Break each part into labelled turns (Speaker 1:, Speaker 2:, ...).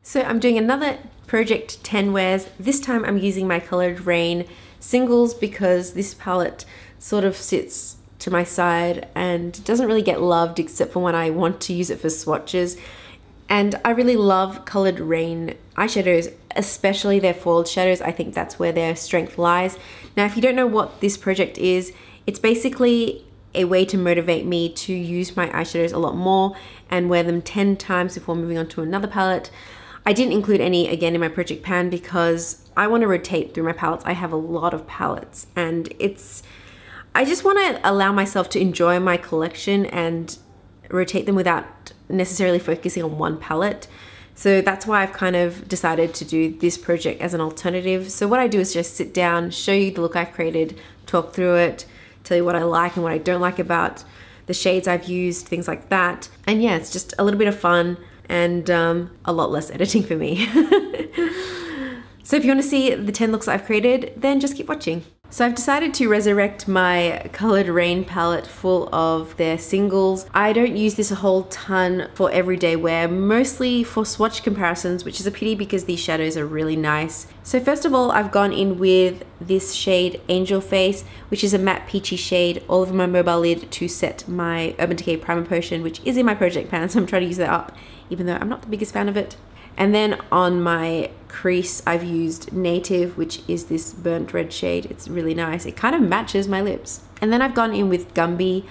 Speaker 1: So I'm doing another Project 10 wears. This time I'm using my Coloured Raine singles because this palette sort of sits to my side and doesn't really get loved except for when I want to use it for swatches. And I really love Coloured Raine eyeshadows, especially their foiled shadows. I think that's where their strength lies. Now, if you don't know what this project is, it's basically a way to motivate me to use my eyeshadows a lot more and wear them 10 times before moving on to another palette. I didn't include any again in my project pan because I want to rotate through my palettes. I have a lot of palettes and I just want to allow myself to enjoy my collection and rotate them without necessarily focusing on one palette. So that's why I've kind of decided to do this project as an alternative. So what I do is just sit down, show you the look I've created, talk through it, tell you what I like and what I don't like about the shades I've used, things like that. And yeah, it's just a little bit of fun and a lot less editing for me. So if you want to see the 10 looks I've created, then just keep watching. So I've decided to resurrect my Coloured Raine palette full of their singles. I don't use this a whole ton for everyday wear, mostly for swatch comparisons, which is a pity because these shadows are really nice. So first of all, I've gone in with this shade Angel Face, which is a matte peachy shade, all over my mobile lid to set my Urban Decay Primer Potion, which is in my project pan, so I'm trying to use that up, even though I'm not the biggest fan of it. And then on my crease, I've used Native, which is this burnt red shade. It's really nice. It kind of matches my lips. And then I've gone in with Gumby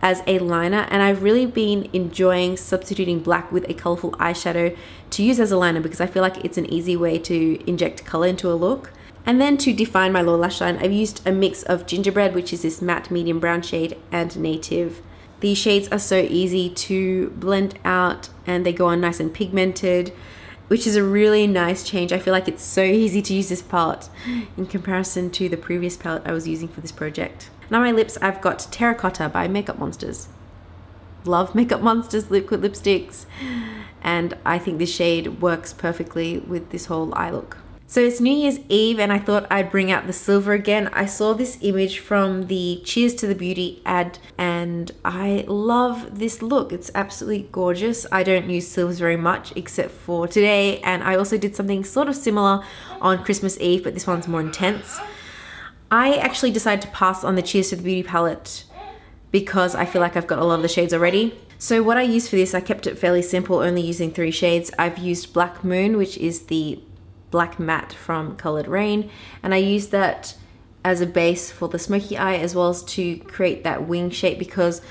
Speaker 1: as a liner, and I've really been enjoying substituting black with a colorful eyeshadow to use as a liner because I feel like it's an easy way to inject color into a look. And then to define my lower lash line, I've used a mix of Gingerbread, which is this matte medium brown shade, and Native. These shades are so easy to blend out and they go on nice and pigmented, which is a really nice change. I feel like it's so easy to use this palette in comparison to the previous palette I was using for this project. Now my lips, I've got Terracotta by Makeup Monsters. Love Makeup Monsters liquid lipsticks, and I think this shade works perfectly with this whole eye look. So it's New Year's Eve and I thought I'd bring out the silver again. I saw this image from the Cheers to the Beauty ad and I love this look. It's absolutely gorgeous. I don't use silvers very much except for today, and I also did something sort of similar on Christmas Eve, but this one's more intense. I actually decided to pass on the Cheers to the Beauty palette because I feel like I've got a lot of the shades already. So what I used for this, I kept it fairly simple, only using 3 shades. I've used Black Moon, which is the black matte from Coloured Raine, and I used that as a base for the smoky eye as well as to create that wing shape because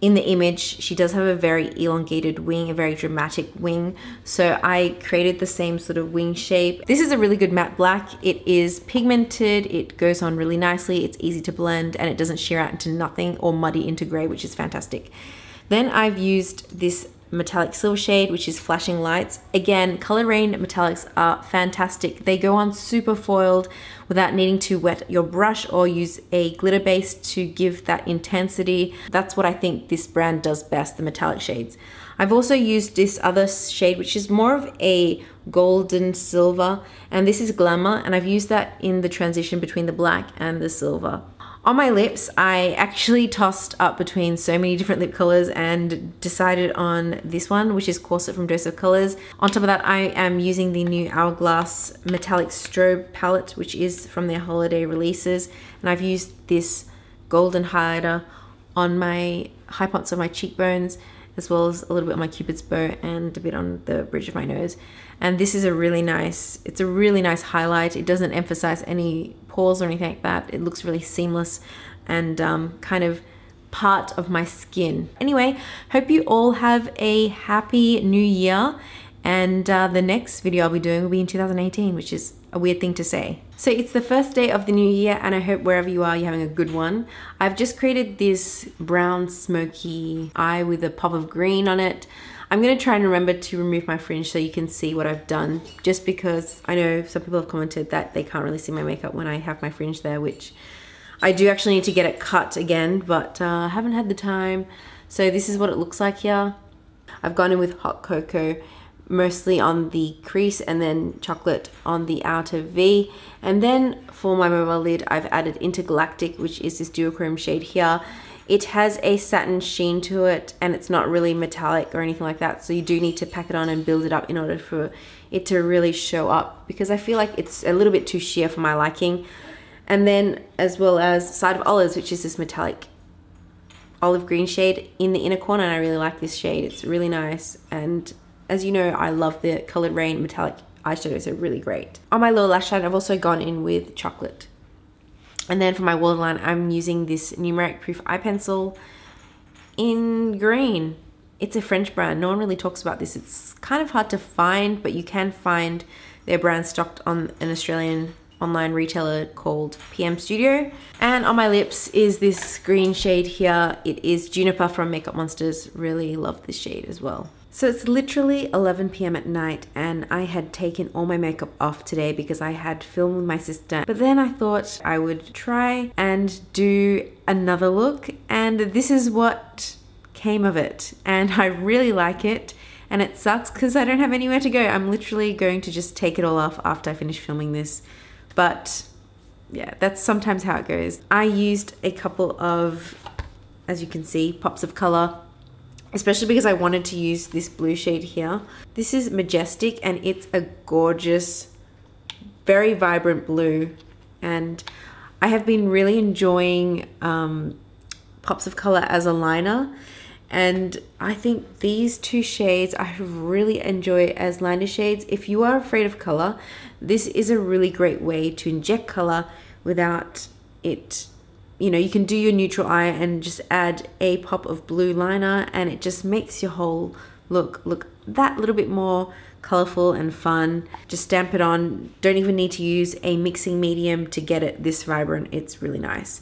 Speaker 1: in the image she does have a very elongated wing, a very dramatic wing, so I created the same sort of wing shape. This is a really good matte black. It is pigmented, it goes on really nicely, it's easy to blend, and it doesn't sheer out into nothing or muddy into grey, which is fantastic. Then I've used this metallic silver shade, which is Flashing Lights. Again, Coloured Raine metallics are fantastic. They go on super foiled without needing to wet your brush or use a glitter base to give that intensity. That's what I think this brand does best, the metallic shades. I've also used this other shade, which is more of a golden silver, and this is Glamour, and I've used that in the transition between the black and the silver. On my lips, I actually tossed up between so many different lip colors and decided on this one, which is Corset from Dose of Colors. On top of that, I am using the new Hourglass Metallic Strobe palette, which is from their holiday releases. And I've used this golden highlighter on my high points of my cheekbones, as well as a little bit on my Cupid's bow and a bit on the bridge of my nose. And this is a really nice, it's a really nice highlight. It doesn't emphasize any pores or anything like that. It looks really seamless and kind of part of my skin. Anyway, hope you all have a happy new year. And the next video I'll be doing will be in 2018, which is a weird thing to say. So it's the first day of the new year and I hope wherever you are, you're having a good one. I've just created this brown smoky eye with a pop of green on it. I'm gonna try and remember to remove my fringe so you can see what I've done, just because I know some people have commented that they can't really see my makeup when I have my fringe there, which I do actually need to get it cut again, but I haven't had the time. So this is what it looks like here. I've gone in with Hot Cocoa mostly on the crease and then chocolate on the outer V. And then for my mobile lid, I've added Intergalactic, which is this duochrome shade here. It has a satin sheen to it, and it's not really metallic or anything like that, so you do need to pack it on and build it up in order for it to really show up, because I feel like it's a little bit too sheer for my liking. And then as well as Side of Olives, which is this metallic olive green shade in the inner corner, and I really like this shade. It's really nice, and as you know, I love the Coloured Raine metallic eyeshadows. They're really great. On my lower lash line, I've also gone in with chocolate. And then for my waterline, I'm using this NUMERIC Proof Eye Pencil in green. It's a French brand. No one really talks about this. It's kind of hard to find, but you can find their brand stocked on an Australian online retailer called PM Studio. And on my lips is this green shade here. It is Juniper from Makeup Monsters. Really love this shade as well. So it's literally 11 p.m. at night, and I had taken all my makeup off today because I had filmed with my sister. But then I thought I would try and do another look, and this is what came of it. And I really like it, and it sucks because I don't have anywhere to go. I'm literally going to just take it all off after I finish filming this. But yeah, that's sometimes how it goes. I used a couple of, as you can see, pops of color, especially because I wanted to use this blue shade here. This is Majestic, and it's a gorgeous, very vibrant blue. And I have been really enjoying pops of color as a liner. And I think these two shades I really enjoy as liner shades. If you are afraid of color, this is a really great way to inject color without it. You know, you can do your neutral eye and just add a pop of blue liner, and it just makes your whole look that little bit more colorful and fun. Just stamp it on. Don't even need to use a mixing medium to get it this vibrant. It's really nice.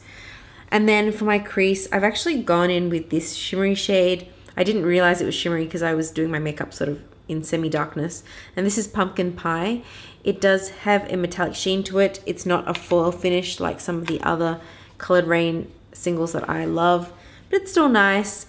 Speaker 1: And then for my crease, I've actually gone in with this shimmery shade. I didn't realize it was shimmery because I was doing my makeup sort of in semi-darkness. And this is Pumpkin Pie. It does have a metallic sheen to it. It's not a foil finish like some of the other Coloured Raine singles that I love, but it's still nice.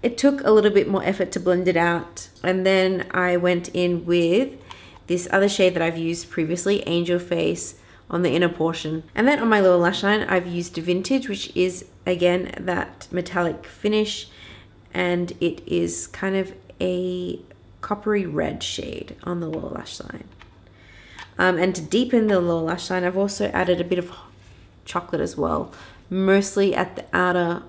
Speaker 1: It took a little bit more effort to blend it out. And then I went in with this other shade that I've used previously, Angel Face, on the inner portion. And then on my lower lash line, I've used Vintage, which is again that metallic finish, and it is kind of a coppery red shade on the lower lash line. And to deepen the lower lash line, I've also added a bit of chocolate as well, mostly at the outer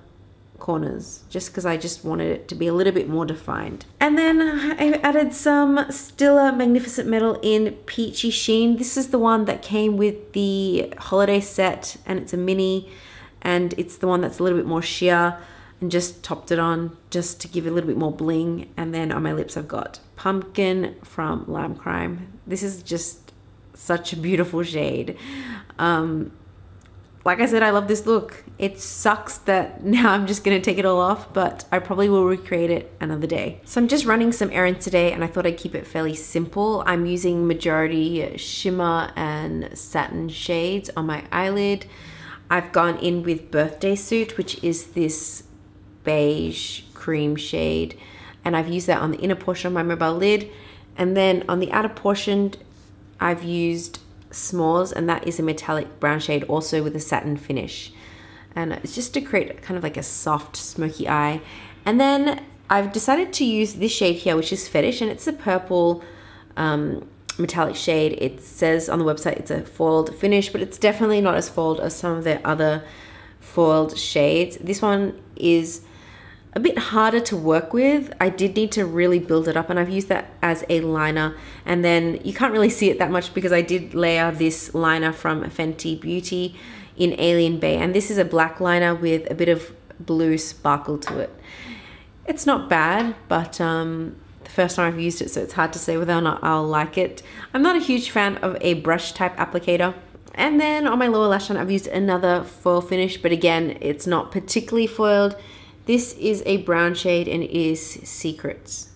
Speaker 1: corners, just because I just wanted it to be a little bit more defined. And then I added some Stila Magnificent Metal in Peachy Sheen. This is the one that came with the holiday set, and it's a mini, and it's the one that's a little bit more sheer, and just topped it on just to give it a little bit more bling. And then on my lips I've got Pumpkin from Lime Crime. This is just such a beautiful shade. Like I said, I love this look. It sucks that now I'm just gonna take it all off, but I probably will recreate it another day. So I'm just running some errands today, and I thought I'd keep it fairly simple. I'm using majority shimmer and satin shades on my eyelid. I've gone in with Birthday Suit, which is this beige cream shade, and I've used that on the inner portion of my mobile lid. And then on the outer portion, I've used S'mores, and that is a metallic brown shade also with a satin finish, and it's just to create kind of like a soft smoky eye. And then I've decided to use this shade here, which is Fetish, and it's a purple metallic shade. It says on the website it's a foiled finish, but it's definitely not as foiled as some of their other foiled shades. This one is a bit harder to work with. I did need to really build it up, and I've used that as a liner. And then you can't really see it that much because I did layer this liner from Fenty Beauty in Alien Bay, and this is a black liner with a bit of blue sparkle to it. It's not bad, but the first time I've used it, so it's hard to say whether or not I'll like it. I'm not a huge fan of a brush type applicator. And then on my lower lash line, I've used another foil finish, but again, it's not particularly foiled. This is a brown shade, and it is Secrets.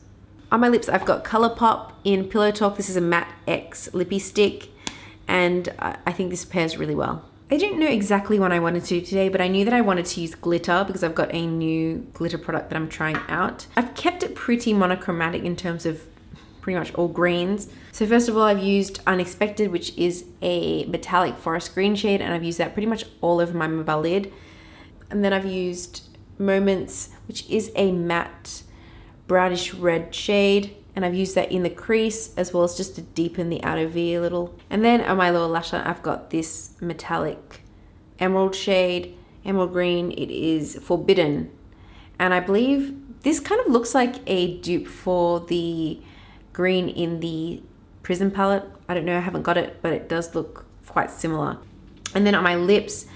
Speaker 1: On my lips, I've got ColourPop in Pillow Talk. This is a Matte X lippy stick, and I think this pairs really well. I didn't know exactly what I wanted to do today, but I knew that I wanted to use glitter because I've got a new glitter product that I'm trying out. I've kept it pretty monochromatic in terms of pretty much all greens. So first of all, I've used Unexpected, which is a metallic forest green shade, and I've used that pretty much all over my mobile lid. And then I've used Moments, which is a matte brownish red shade, and I've used that in the crease as well as just to deepen the outer V a little. And then on my lower lash line, I've got this metallic emerald shade, emerald green. It is Forbidden, and I believe this kind of looks like a dupe for the green in the Prism palette. I don't know, I haven't got it, but it does look quite similar. And then on my lips,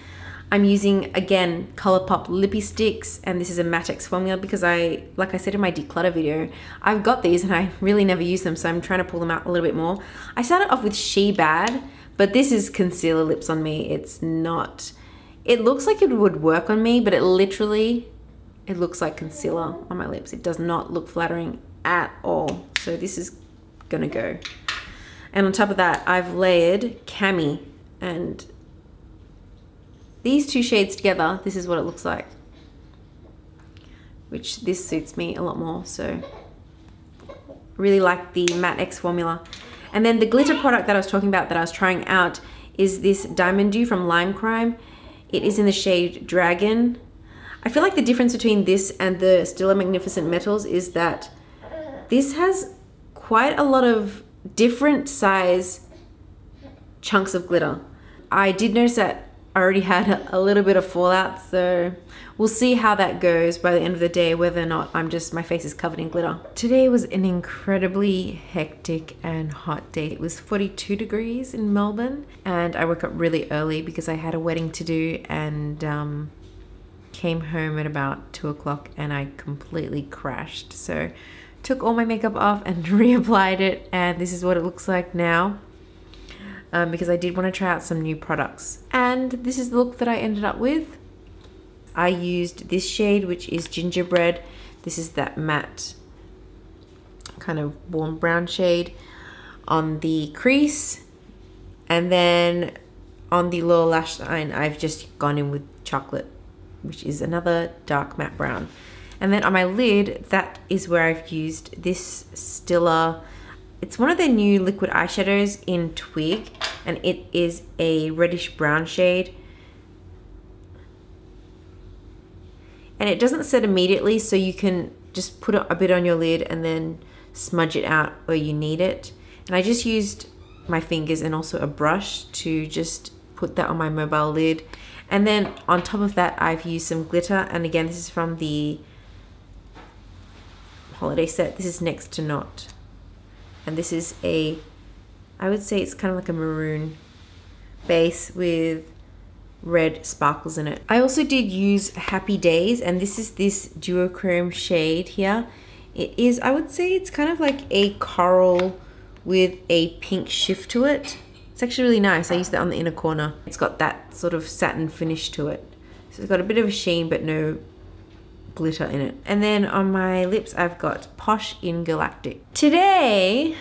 Speaker 1: I'm using, again, Colourpop Lippy Sticks, and this is a Matte X formula because like I said in my declutter video, I've got these and I really never use them, so I'm trying to pull them out a little bit more. I started off with She Bad, but this is concealer lips on me. It's not, it looks like it would work on me, but it looks like concealer on my lips. It does not look flattering at all. So this is gonna go. And on top of that, I've layered Cami, and these two shades together, this is what it looks like, which this suits me a lot more. So really like the Matte X formula. And then the glitter product that I was talking about that I was trying out is this Diamond Dew from Lime Crime. It is in the shade Dragon. I feel like the difference between this and the Stila Magnificent Metals is that this has quite a lot of different size chunks of glitter. I did notice that I already had a little bit of fallout, so we'll see how that goes by the end of the day, whether or not my face is covered in glitter. Today was an incredibly hectic and hot day. It was 42 degrees in Melbourne, and I woke up really early because I had a wedding to do, and came home at about 2 o'clock and I completely crashed. So took all my makeup off and reapplied it, and this is what it looks like now. Because I did want to try out some new products. And this is the look that I ended up with. I used this shade, which is Gingerbread. This is that matte kind of warm brown shade on the crease. And then on the lower lash line, I've just gone in with Chocolate, which is another dark matte brown. And then on my lid, that is where I've used this Stila. It's one of their new liquid eyeshadows in Twig, and it is a reddish brown shade. And it doesn't set immediately, so you can just put a bit on your lid and then smudge it out where you need it. And I just used my fingers and also a brush to just put that on my mobile lid. And then on top of that, I've used some glitter, and again, this is from the holiday set. This is Next to Not. And this is I would say it's kind of like a maroon base with red sparkles in it. I also did use Happy Days, and this is this duochrome shade here. It is, I would say it's kind of like a coral with a pink shift to it. It's actually really nice. I used that on the inner corner. It's got that sort of satin finish to it. So it's got a bit of a sheen but no glitter in it. And then on my lips, I've got Posh in Galactic. Today,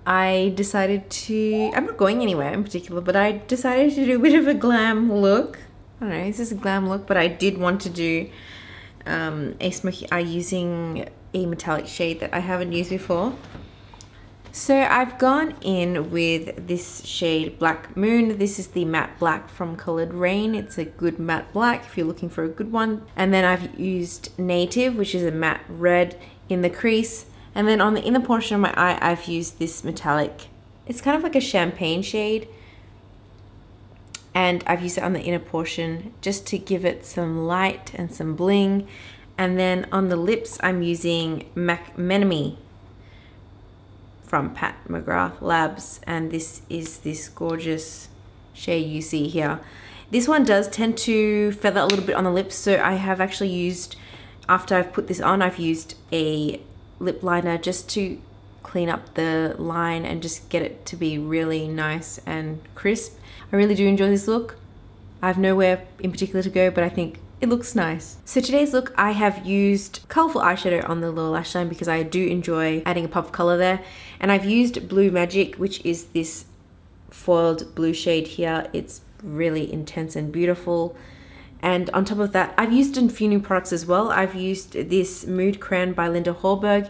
Speaker 1: I decided to, I'm not going anywhere in particular, but I decided to do a bit of a glam look. I don't know, this is a glam look, but I did want to do a smoky eye using a metallic shade that I haven't used before. So I've gone in with this shade Black Moon. This is the matte black from Coloured Raine. It's a good matte black if you're looking for a good one. And then I've used Native, which is a matte red in the crease. And then on the inner portion of my eye, I've used this metallic. It's kind of like a champagne shade. And I've used it on the inner portion just to give it some light and some bling. And then on the lips, I'm using Menemy from Pat McGrath Labs, and this is this gorgeous shade you see here. This one does tend to feather a little bit on the lips, so I have actually used, after I've put this on, I've used a lip liner just to clean up the line and just get it to be really nice and crisp. I really do enjoy this look. I have nowhere in particular to go, but I think it looks nice. So today's look, I have used colourful eyeshadow on the lower lash line because I do enjoy adding a pop of colour there. And I've used Blue Magic, which is this foiled blue shade here. It's really intense and beautiful. And on top of that, I've used a few new products as well. I've used this Mood Crayon by Linda Hallberg.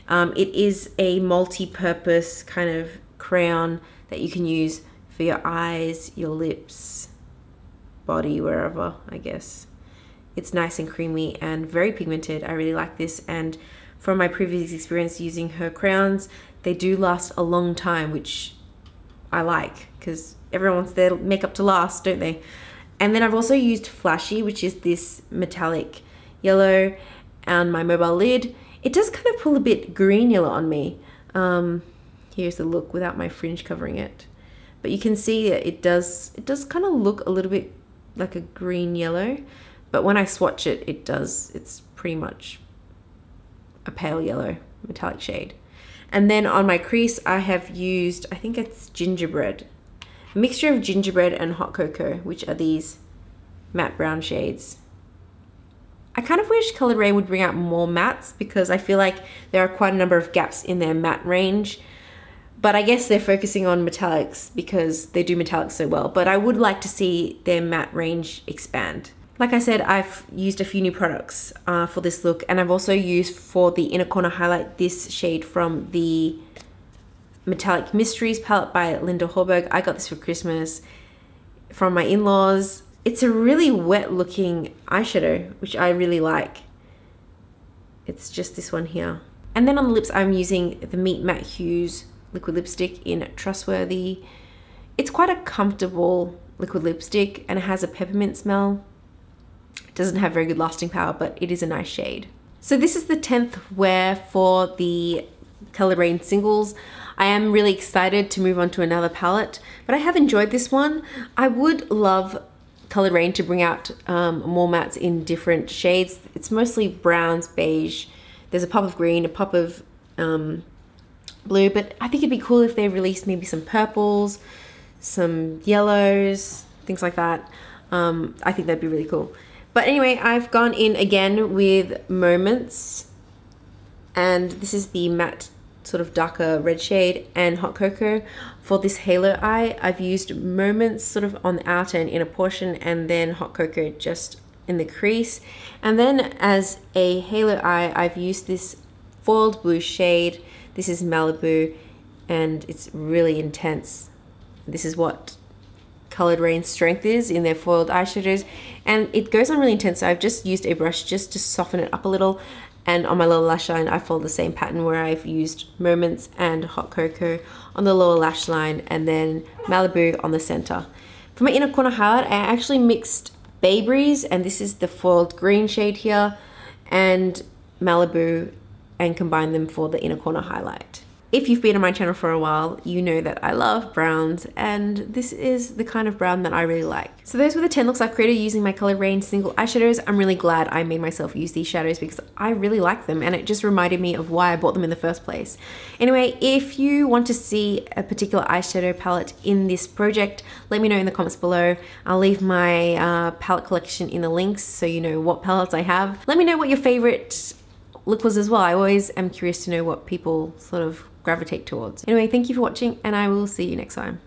Speaker 1: It is a multi-purpose kind of crayon that you can use for your eyes, your lips, body, wherever, I guess. It's nice and creamy and very pigmented. I really like this, and from my previous experience using her crayons, they do last a long time, which I like because everyone wants their makeup to last, don't they? And then I've also used Flashy, which is this metallic yellow on my mobile lid. It does kind of pull a bit green yellow on me. Here's the look without my fringe covering it. But you can see that it does kind of look a little bit like a green yellow. But when I swatch it, it's pretty much a pale yellow metallic shade. And then on my crease, I have used, I think it's gingerbread. A mixture of gingerbread and hot cocoa, which are these matte brown shades. I kind of wish Coloured Raine would bring out more mattes because I feel like there are quite a number of gaps in their matte range. But I guess they're focusing on metallics because they do metallics so well. But I would like to see their matte range expand. Like I said, I've used a few new products for this look, and I've also used for the inner corner highlight this shade from the Metallic Mysteries palette by Linda Hallberg. I got this for Christmas from my in-laws. It's a really wet looking eyeshadow, which I really like. It's just this one here. And then on the lips, I'm using the Meet Matte Hues liquid lipstick in Trustworthy. It's quite a comfortable liquid lipstick and it has a peppermint smell. It doesn't have very good lasting power, but it is a nice shade. So this is the 10th wear for the Coloured Raine singles. I am really excited to move on to another palette, but I have enjoyed this one. I would love Coloured Raine to bring out more mattes in different shades. It's mostly browns, beige. There's a pop of green, a pop of blue, but I think it'd be cool if they released maybe some purples, some yellows, things like that. I think that'd be really cool. But anyway, I've gone in again with Moments, and this is the matte sort of darker red shade, and Hot Cocoa. For this halo eye, I've used Moments sort of on the outer and inner portion, and then Hot Cocoa just in the crease. And then as a halo eye, I've used this foiled blue shade. This is Malibu, and it's really intense. This is what Coloured Raine's strength is in their foiled eyeshadows, and it goes on really intense. So I've just used a brush just to soften it up a little, and on my lower lash line I follow the same pattern where I've used Moments and Hot Cocoa on the lower lash line and then Malibu on the center. For my inner corner highlight, I actually mixed Bay Breeze, and this is the foiled green shade here, and Malibu, and combined them for the inner corner highlight. If you've been on my channel for a while, you know that I love browns, and this is the kind of brown that I really like. So those were the 10 looks I've created using my Coloured Raine single eyeshadows. I'm really glad I made myself use these shadows because I really like them, and it just reminded me of why I bought them in the first place. Anyway, if you want to see a particular eyeshadow palette in this project, let me know in the comments below. I'll leave my palette collection in the links so you know what palettes I have. Let me know what your favorite look was as well. I always am curious to know what people sort of gravitate towards. Anyway, thank you for watching, and I will see you next time.